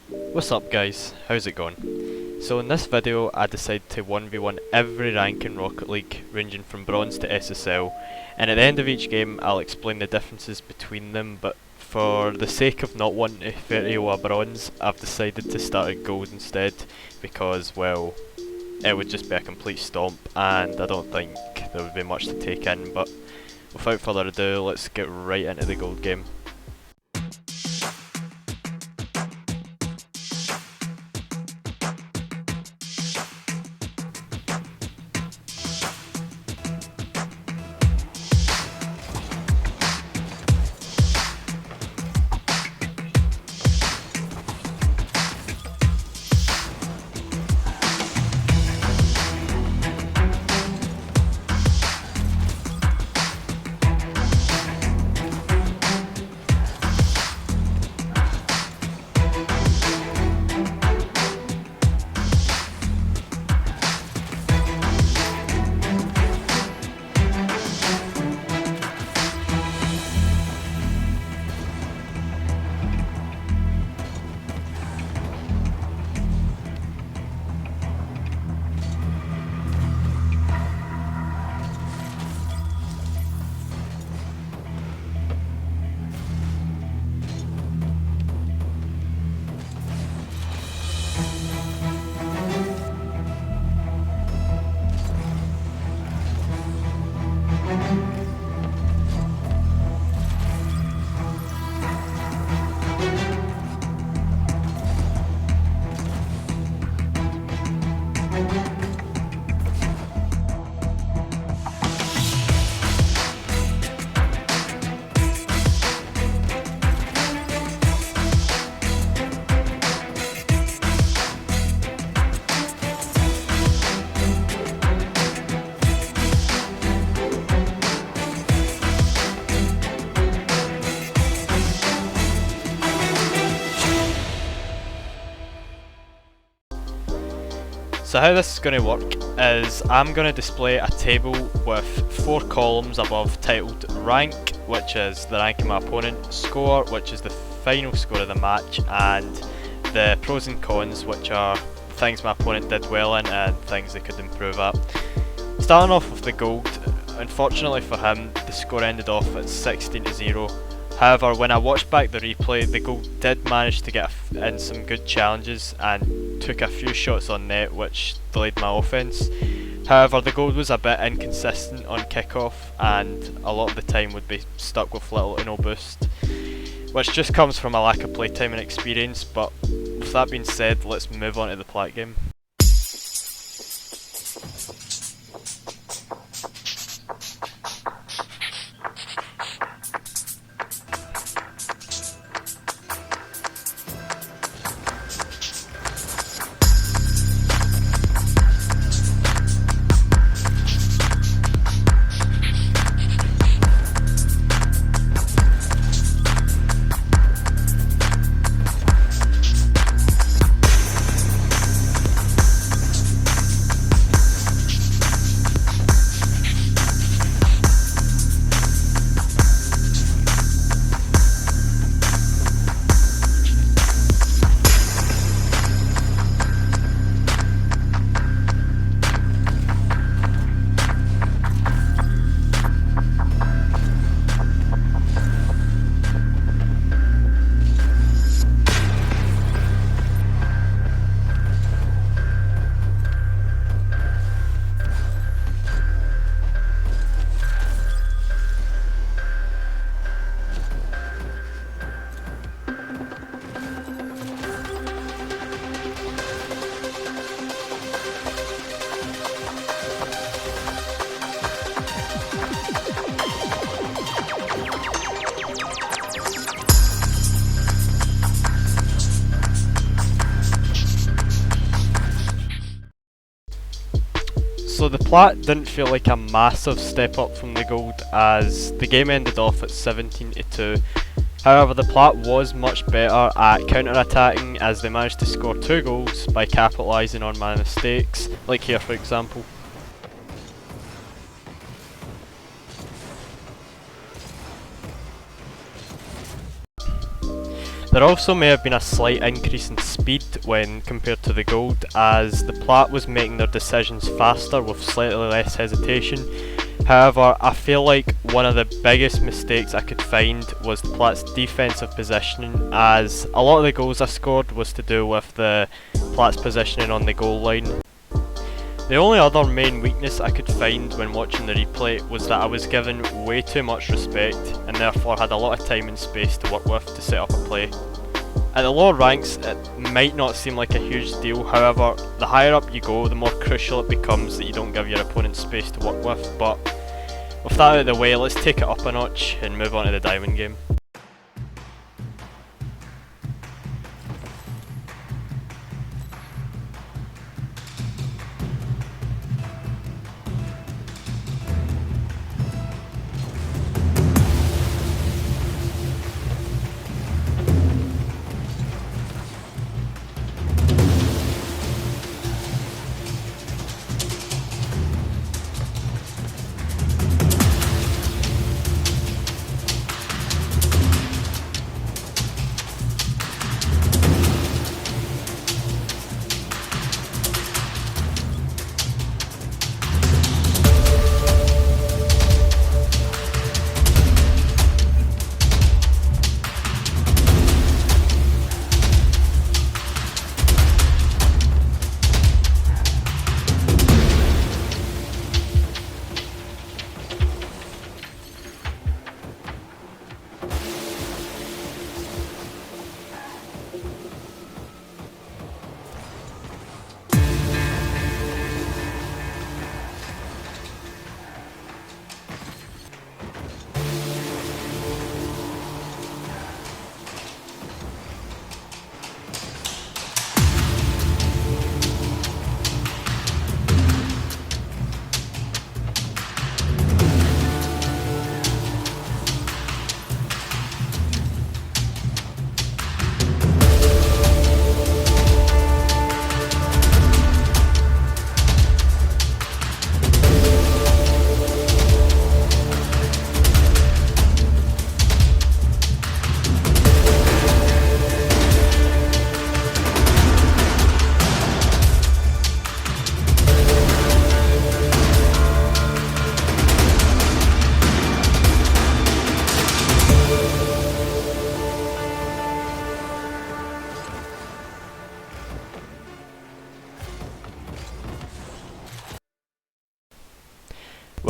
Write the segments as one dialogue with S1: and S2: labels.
S1: What's up guys, how's it going? So in this video I decided to 1v1 every rank in Rocket League, ranging from Bronze to SSL, and at the end of each game I'll explain the differences between them, but for the sake of not wanting to 30-0 a Bronze, I've decided to start at Gold instead, because, well, it would just be a complete stomp and I don't think there would be much to take in, but without further ado, let's get right into the Gold game. So how this is going to work is I'm going to display a table with 4 columns above titled rank, which is the rank of my opponent, score, which is the final score of the match, and the pros and cons, which are things my opponent did well in and things they could improve at. Starting off with the gold, unfortunately for him the score ended off at 16-0. However, when I watched back the replay, the gold did manage to get in some good challenges and took a few shots on net which delayed my offense. However, the gold was a bit inconsistent on kickoff and a lot of the time would be stuck with little to no boost, which just comes from a lack of playtime and experience. But with that being said, let's move on to the Plat game. So the Plat didn't feel like a massive step up from the gold, as the game ended off at 17-2. However, the Plat was much better at counter-attacking, as they managed to score 2 goals by capitalising on my mistakes, like here for example. There also may have been a slight increase in speed when compared to the gold, as the Plat was making their decisions faster with slightly less hesitation. However, I feel like one of the biggest mistakes I could find was the Plat's defensive positioning, as a lot of the goals I scored was to do with the Plat's positioning on the goal line. The only other main weakness I could find when watching the replay was that I was given way too much respect and therefore had a lot of time and space to work with to set up a play. At the lower ranks it might not seem like a huge deal, however the higher up you go the more crucial it becomes that you don't give your opponent space to work with. But with that out of the way, let's take it up a notch and move on to the diamond game.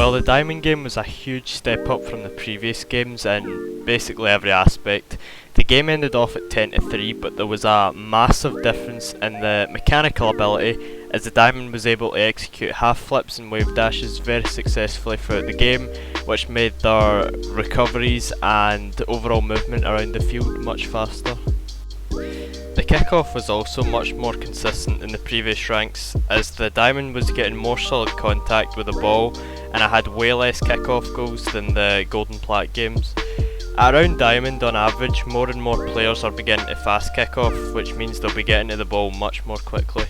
S1: Well, the diamond game was a huge step up from the previous games in basically every aspect. The game ended off at 10-3, but there was a massive difference in the mechanical ability, as the diamond was able to execute half flips and wave dashes very successfully throughout the game, which made their recoveries and overall movement around the field much faster. The kickoff was also much more consistent than the previous ranks, as the diamond was getting more solid contact with the ball and I had way less kickoff goals than the gold and plat games. At around diamond on average, more and more players are beginning to fast kick off, which means they'll be getting to the ball much more quickly.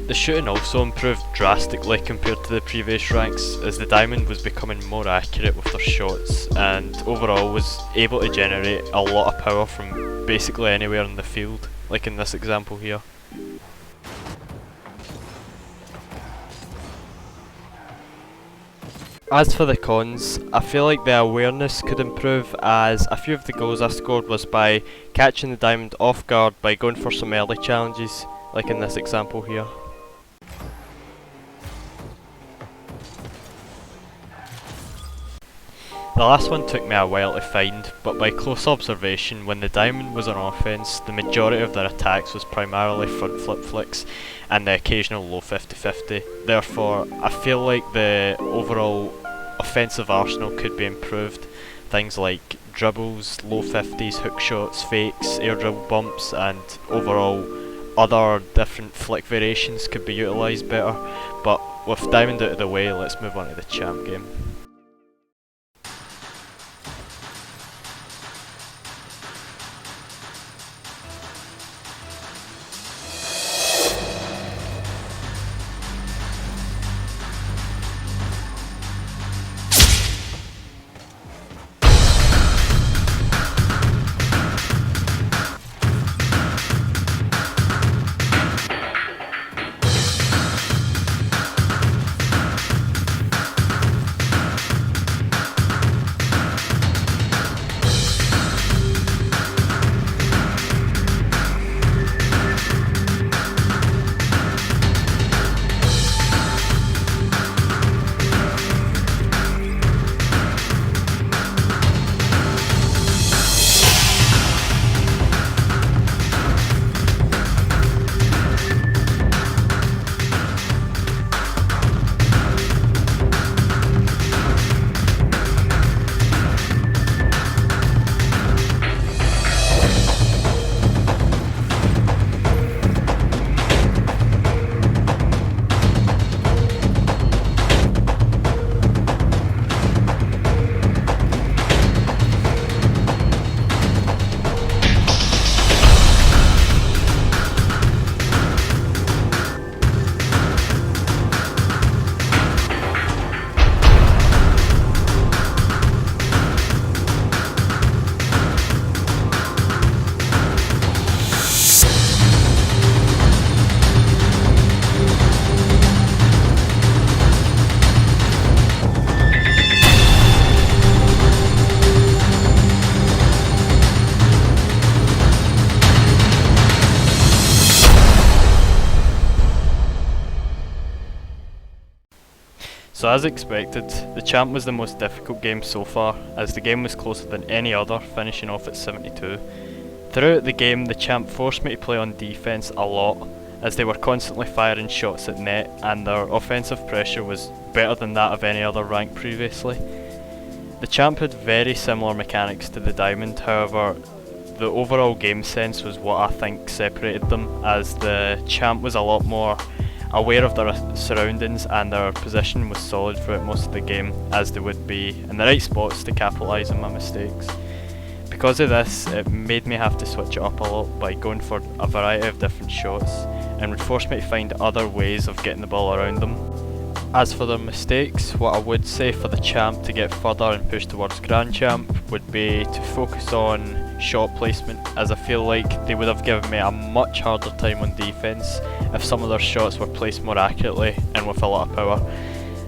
S1: The shooting also improved drastically compared to the previous ranks, as the diamond was becoming more accurate with their shots and overall was able to generate a lot of power from basically anywhere in the field, like in this example here. As for the cons, I feel like the awareness could improve, as a few of the goals I scored was by catching the diamond off guard by going for some early challenges, like in this example here. The last one took me a while to find, but by close observation, when the diamond was on offense, the majority of their attacks was primarily front flip flicks and the occasional low 50-50. Therefore, I feel like the overall offensive arsenal could be improved. Things like dribbles, low 50s, hook shots, fakes, air dribble bumps, and overall other different flick variations could be utilised better. But with diamond out of the way, let's move on to the champ game. So as expected, the Champ was the most difficult game so far, as the game was closer than any other, finishing off at 72. Throughout the game, the Champ forced me to play on defence a lot, as they were constantly firing shots at net and their offensive pressure was better than that of any other rank previously. The Champ had very similar mechanics to the Diamond, however the overall game sense was what I think separated them, as the Champ was a lot more aware of their surroundings and their position was solid throughout most of the game, as they would be in the right spots to capitalise on my mistakes. Because of this, it made me have to switch it up a lot by going for a variety of different shots, and would force me to find other ways of getting the ball around them. As for their mistakes, what I would say for the Champ to get further and push towards GrandChamp would be to focus on shot placement, as I feel like they would have given me a much harder time on defence if some of their shots were placed more accurately and with a lot of power.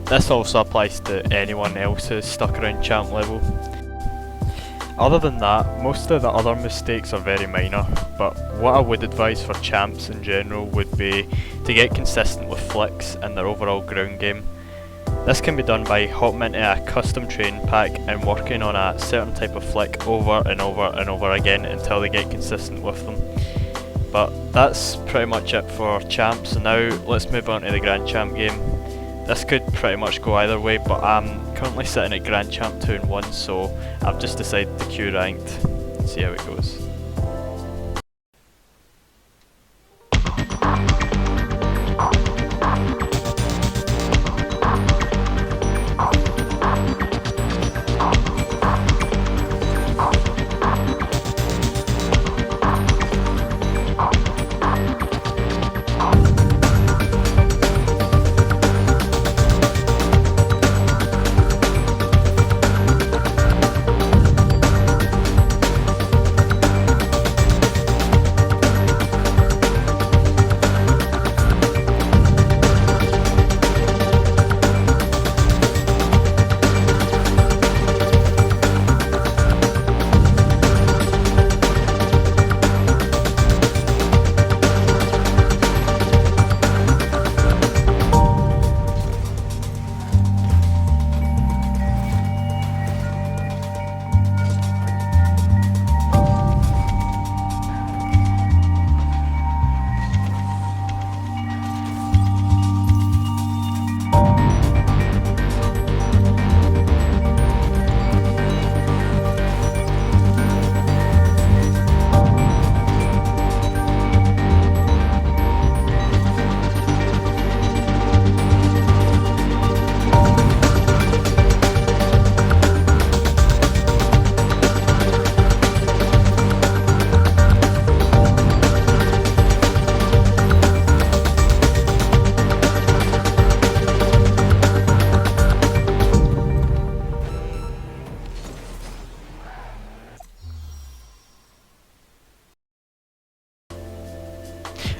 S1: This also applies to anyone else who's stuck around Champ level. Other than that, most of the other mistakes are very minor, but what I would advise for Champs in general would be to get consistent with flicks and their overall ground game. This can be done by hopping into a custom training pack and working on a certain type of flick over and over and over again until they get consistent with them. But that's pretty much it for Champs, so now let's move on to the GrandChamp game. This could pretty much go either way, but I'm currently sitting at GrandChamp 2 and 1, so I've just decided to queue ranked and see how it goes.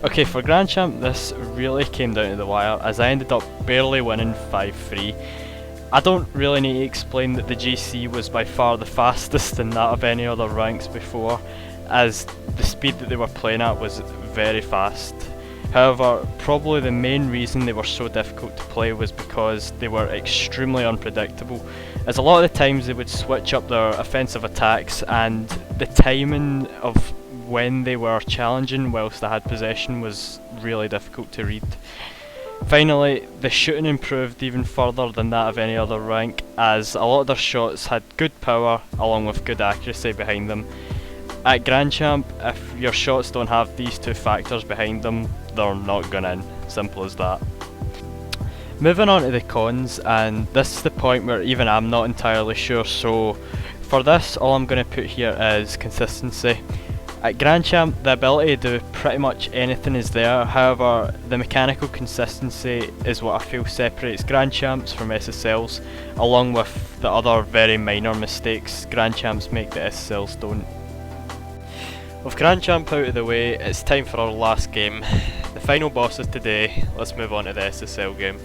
S1: Okay, for GrandChamp this really came down to the wire, as I ended up barely winning 5-3. I don't really need to explain that the GC was by far the fastest in that of any other ranks before, as the speed that they were playing at was very fast. However, probably the main reason they were so difficult to play was because they were extremely unpredictable, as a lot of the times they would switch up their offensive attacks and the timing of when they were challenging whilst they had possession was really difficult to read. Finally, the shooting improved even further than that of any other rank, as a lot of their shots had good power along with good accuracy behind them. At GrandChamp, if your shots don't have these two factors behind them, they're not going in. Simple as that. Moving on to the cons, and this is the point where even I'm not entirely sure, so for this all I'm going to put here is consistency. At GrandChamp, the ability to do pretty much anything is there, however the mechanical consistency is what I feel separates GrandChamps from SSLs, along with the other very minor mistakes GrandChamps make that SSLs don't. With GrandChamp out of the way, it's time for our last game. The final boss of today, let's move on to the SSL game.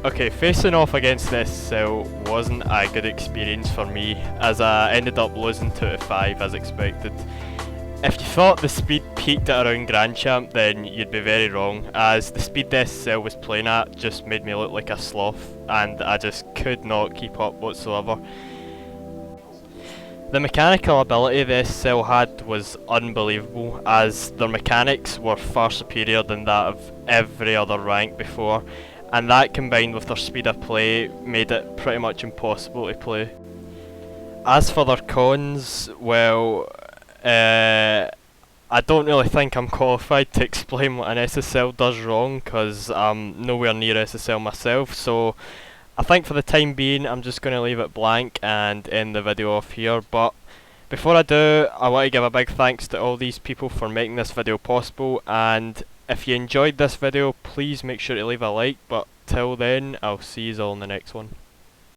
S1: Okay, facing off against this SSL wasn't a good experience for me, as I ended up losing 2 to 5 as expected. If you thought the speed peaked at around GrandChamp, then you'd be very wrong, as the speed the SSL was playing at just made me look like a sloth, and I just could not keep up whatsoever. The mechanical ability the SSL had was unbelievable, as their mechanics were far superior than that of every other rank before, and that combined with their speed of play made it pretty much impossible to play. As for their cons, well, I don't really think I'm qualified to explain what an SSL does wrong, because I'm nowhere near SSL myself, so I think for the time being I'm just going to leave it blank and end the video off here. But before I do, I want to give a big thanks to all these people for making this video possible, and if you enjoyed this video, please make sure to leave a like, but till then, I'll see you all in the next one.